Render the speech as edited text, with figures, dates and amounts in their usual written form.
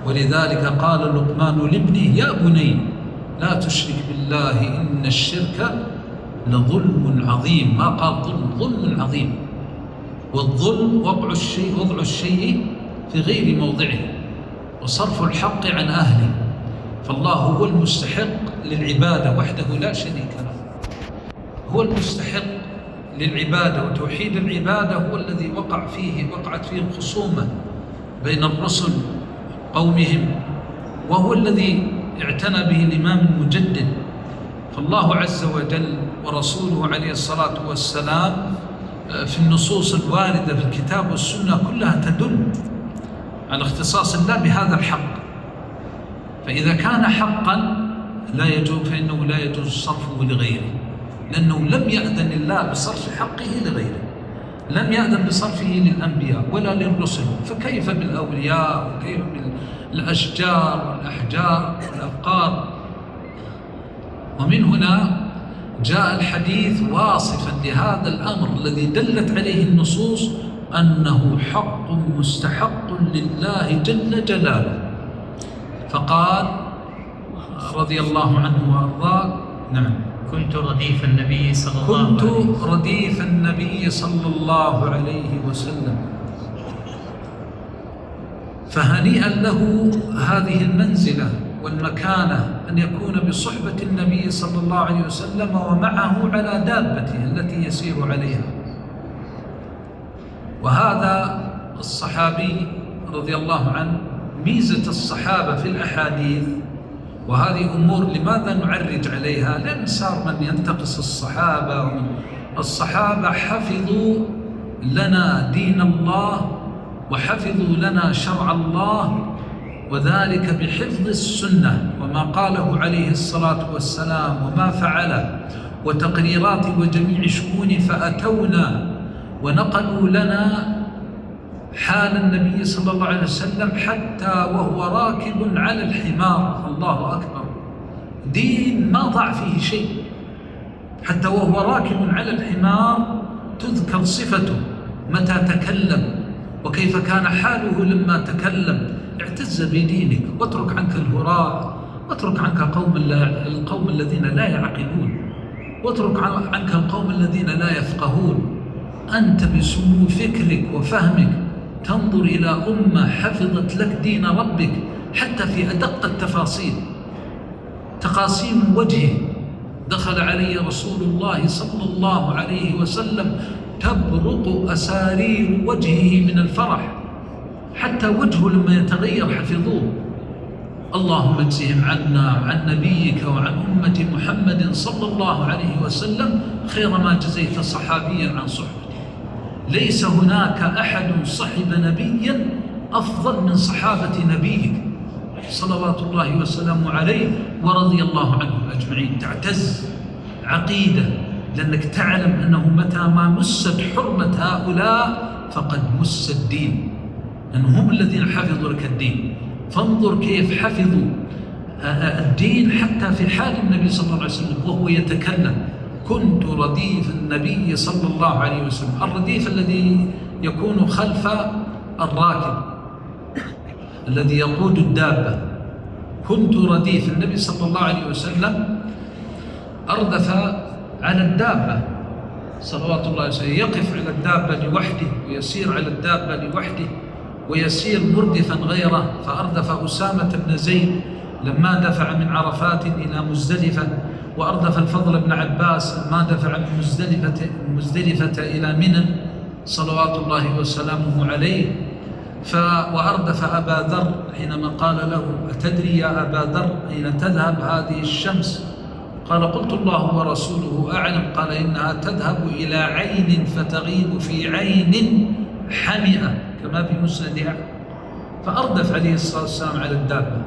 ولذلك قال لقمان لابنه يا بني لا تشرك بالله إن الشرك لظلم عظيم. ما قال ظلم عظيم. والظلم وضع الشيء في غير موضعه وصرف الحق عن أهله. فالله هو المستحق للعبادة وحده لا شريك له، هو المستحق للعبادة، وتوحيد العبادة هو الذي وقعت فيه الخصومة بين الرسل قومهم، وهو الذي اعتنى به الإمام المجدد. فالله عز وجل ورسوله عليه الصلاة والسلام في النصوص الواردة في الكتاب والسنة كلها تدل على اختصاص الله بهذا الحق. فإذا كان حقا فإنه لا يجوز صرفه لغيره، لأنه لم يأذن الله بصرف حقه لغيره، لم يأذن بصرفه للأنبياء ولا للرسل، فكيف بالأولياء وكيف بالأشجار والأحجار والأبقار؟ ومن هنا جاء الحديث واصفا لهذا الأمر الذي دلت عليه النصوص أنه حق مستحق لله جل جلاله. فقال رضي الله عنه وأرضاه: نعم، كنت رديف النبي صلى الله عليه وسلم. فهنيئا له هذه المنزلة والمكانة أن يكون بصحبة النبي صلى الله عليه وسلم ومعه على دابته التي يسير عليها. وهذا الصحابي رضي الله عنه ميزة الصحابة في الأحاديث، وهذه أمور لماذا نعرج عليها؟ لأن صار من ينتقص الصحابة، الصحابة حفظوا لنا دين الله وحفظوا لنا شرع الله، وذلك بحفظ السنة وما قاله عليه الصلاة والسلام وما فعله وتقريرات وجميع شؤونه، فأتونا ونقلوا لنا حال النبي صلى الله عليه وسلم حتى وهو راكب على الحمار. الله أكبر، دين ما ضاع فيه شيء. حتى وهو راكب على الحمار تذكر صفته متى تكلم وكيف كان حاله لما تكلم. اعتز بدينك واترك عنك الهراء، واترك عنك القوم الذين لا يعقلون، واترك عنك القوم الذين لا يفقهون. أنت بسمو فكرك وفهمك تنظر إلى أمة حفظت لك دين ربك حتى في أدق التفاصيل. تقاسيم وجهه دخل علي رسول الله صلى الله عليه وسلم تبرق أسارير وجهه من الفرح، حتى وجهه لما يتغير حفظوه. اللهم اجزهم عنا عن نبيك وعن أمة محمد صلى الله عليه وسلم خير ما جزيت صحابيا عن صحبته. ليس هناك أحد صحب نبيا أفضل من صحابة نبيك صلوات الله وسلامه عليه ورضي الله عنهم أجمعين. تعتز عقيدة، لأنك تعلم أنه متى ما مست حرمة هؤلاء فقد مس الدين، أنهم هم الذين حفظوا لك الدين. فانظر كيف حفظوا الدين حتى في حال النبي صلى الله عليه وسلم وهو يتكلم. كنت رديف النبي صلى الله عليه وسلم. الرديف الذي يكون خلف الراكب الذي يقود الدابة. كنت رديف النبي صلى الله عليه وسلم، أردف على الدابة صلوات الله وسلم، يقف على الدابة لوحده ويسير على الدابة لوحده ويسير مردفا غيره. فأردف أسامة بن زيد لما دفع من عرفات إلى مزدلفة، وأردف الفضل بن عباس لما دفع من مزدلفة إلى منى صلوات الله وسلامه عليه. وأردف أبا ذر حينما قال له: أتدري يا أبا ذر أين تذهب هذه الشمس؟ قال: قلت الله ورسوله أعلم. قال: إنها تذهب إلى عين فتغيب في عين حمئة كما في مسند أحمد. فأردف عليه الصلاة والسلام على الدابة